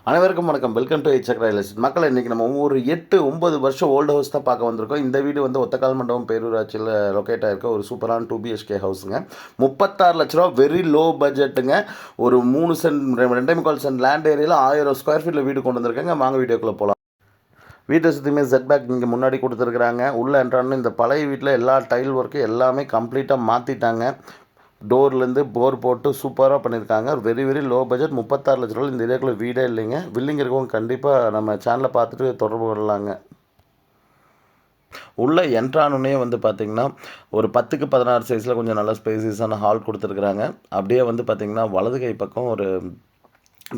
அனைவருக்கும் வணக்கம். Welcome to Chakra real estate. மக்கள் இன்றைக்கி நம்ம ஒரு 8-9 வருஷம் ஓல்டு ஹவுஸ் தான் பார்க்க வந்திருக்கோம். இந்த வீடு வந்து ஒத்தக்கால் மண்டபம் பேரூராட்சியில் லொக்கேட் ஆகிருக்க ஒரு சூப்பரான 2 BHK ஹவுஸுங்க. 36 லட்ச ரூபா, வெரி லோ பட்ஜெட்டுங்க. ஒரு 3 சென்ட் 2.25 சென்ட் லேண்ட் ஏரியாவில் 1000 ஸ்கொயர் ஃபீட்டில் வீடு கொண்டு வந்திருக்காங்க. வாங்க வீடியோக்குள்ளே போகலாம். வீட்டை சுற்றியுமே செட்பேக் இங்கே முன்னாடி கொடுத்துருக்குறாங்க. உள்ளே என்ட்ரான்னு இந்த பழைய வீட்டில் எல்லா டைல் ஒர்க்கு எல்லாமே கம்ப்ளீட்டாக மாற்றிட்டாங்க. டோர்லேருந்து போர் போட்டு சூப்பராக பண்ணியிருக்காங்க. Very very low budget. 36 லட்ச ரூபாய் இந்த ஏரியாக்குள்ளே வீடே இல்லைங்க. வில்லிங் இருக்கவங்க கண்டிப்பாக நம்ம சேனலை பார்த்துட்டு தொடர்பு கொள்ளலாங்க. உள்ளே என்ட்ரானோடனே வந்து பார்த்திங்கன்னா ஒரு 10க்கு 16 சைஸில் கொஞ்சம் நல்ல ஸ்பேசியஸான ஹால் கொடுத்துருக்குறாங்க. அப்படியே வந்து பார்த்திங்கன்னா வலது கை பக்கம் ஒரு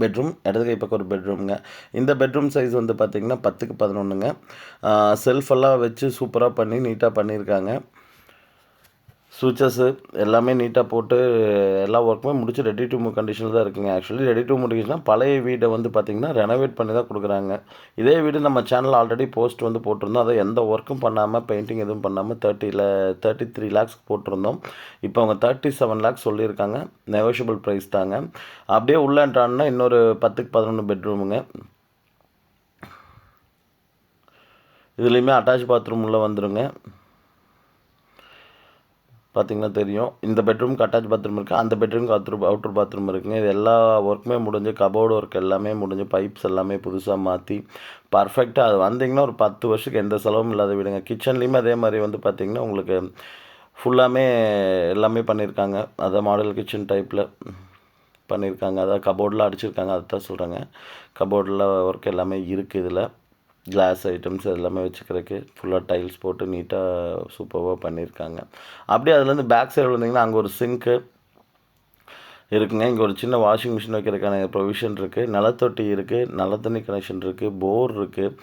பெட்ரூம், இடது கை பக்கம் ஒரு பெட்ரூமுங்க. இந்த பெட்ரூம் சைஸ் வந்து பார்த்திங்கன்னா 10க்கு 11ங்க. செல்ஃபெல்லாம் வச்சு சூப்பராக பண்ணி நீட்டாக பண்ணியிருக்காங்க. சுவிச்சஸ்ஸு எல்லாமே நீட்டாக போட்டு எல்லா ஒர்க்குமே முடிச்சு ரெடி டு மூவ் கண்டிஷனில் தான் இருக்குங்க. ஆக்சுவலி ரெடி டு மூவ் கண்டிஷன்னா பழைய வீடை வந்து பார்த்திங்கன்னா ரெனோவேட் பண்ணி தான் கொடுக்குறாங்க. இதே வீடு நம்ம சேனலில் ஆல்ரெடி போஸ்ட் வந்து போட்டிருந்தோம். அதை எந்த ஒர்க்கும் பண்ணாமல் பெயிண்டிங் எதுவும் பண்ணாமல் 33 lakhs போட்டிருந்தோம். இப்போ அவங்க 37 lakhs சொல்லியிருக்காங்க. நெகோஷியபிள் ப்ரைஸ் தாங்க. அப்படியே உள்ளேன்றான்னா இன்னொரு 10க்கு 11 பெட்ரூமுங்க. இதுலேயுமே அட்டாச் பாத்ரூம் உள்ளே வந்துடுங்க. பார்த்திங்கன்னா தெரியும். இந்த பெட்ரூமுக்கு அட்டாச் பாத்ரூம் இருக்குது. அந்த பெட்ரூமுக்கு அவுட்ரு பாத்ரூம் இருக்குங்க. இது எல்லா ஒர்க்குமே முடிஞ்சு, கபோர்டு ஒர்க் எல்லாமே முடிஞ்சு, பைப்ஸ் எல்லாமே புதுசாக மாற்றி பர்ஃபெக்டாக அது வந்திங்கன்னா ஒரு 10 வருஷத்துக்கு எந்த செலவும் இல்லாத வீடுங்க. கிச்சன்லேயுமே அதே மாதிரி வந்து பார்த்திங்கன்னா உங்களுக்கு ஃபுல்லாமே எல்லாமே பண்ணியிருக்காங்க. அதான் மாடல் கிச்சன் டைப்பில் பண்ணியிருக்காங்க. அதாவது கபோர்டெலாம் அடிச்சிருக்காங்க. அதுதான் சொல்கிறேங்க. கபோர்டில் ஒர்க் எல்லாமே இருக்குது. இதில் கிளாஸ் ஐட்டம்ஸ் எல்லாமே வச்சுக்கிறதுக்கு ஃபுல்லாக டைல்ஸ் போட்டு நீட்டாக சூப்பராக பண்ணியிருக்காங்க. அப்படியே அதுலேருந்து பேக் சைடு வந்தீங்கன்னா அங்கே ஒரு சிங்க்கு இருக்குங்க. இங்கே ஒரு சின்ன வாஷிங் மிஷின் வைக்கிறதுக்கான ப்ரொவிஷன் இருக்குது. நிலத்தொட்டி இருக்குது, நல்ல தண்ணி கனெக்ஷன் இருக்குது, போர் இருக்குது.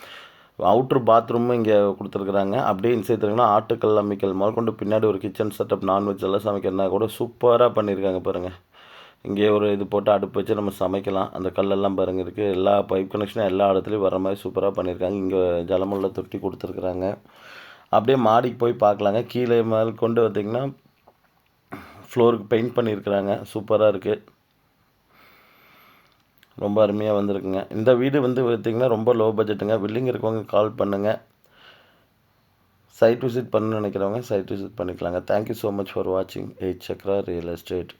அவுட்ரு பாத்ரூமும் இங்கே கொடுத்துருக்குறாங்க. அப்படியே இன்சைட் தரீங்கன்னா ஆட்டுக்கல் அம்மிக்கல் முதற்கொண்டு பின்னாடி ஒரு கிச்சன் செட்டப், நான்வெஜ் எல்லாம் சமைக்கிறதுனா கூட சூப்பராக பண்ணியிருக்காங்க பாருங்கள். இங்கே ஒரு இது போட்டு அடுப்பு வச்சு நம்ம சமைக்கலாம். அந்த கல்லெல்லாம் பாருங்கள் இருக்குது. எல்லா பைப் கனெக்ஷனும் எல்லா இடத்துலையும் வர மாதிரி சூப்பராக பண்ணியிருக்காங்க. இங்கே ஜலமுள்ள தொட்டி கொடுத்துருக்குறாங்க. அப்படியே மாடிக்கு போய் பார்க்கலாங்க. கீழே மேல் கொண்டு வந்திங்கன்னா ஃப்ளோருக்கு பெயிண்ட் பண்ணியிருக்கிறாங்க. சூப்பராக இருக்குது. ரொம்ப அருமையாக வந்திருக்குங்க. இந்த வீடு வந்து பார்த்திங்கன்னா ரொம்ப லோ பட்ஜெட்டுங்க. வில்லிங் இருக்கவங்க கால் பண்ணுங்கள். சைட் விசிட் பண்ணணும்னு நினைக்கிறவங்க சைட் விசிட் பண்ணிக்கலாங்க. தேங்க்யூ ஸோ மச் ஃபார் வாட்சிங் சக்ரா ரியல் எஸ்டேட்.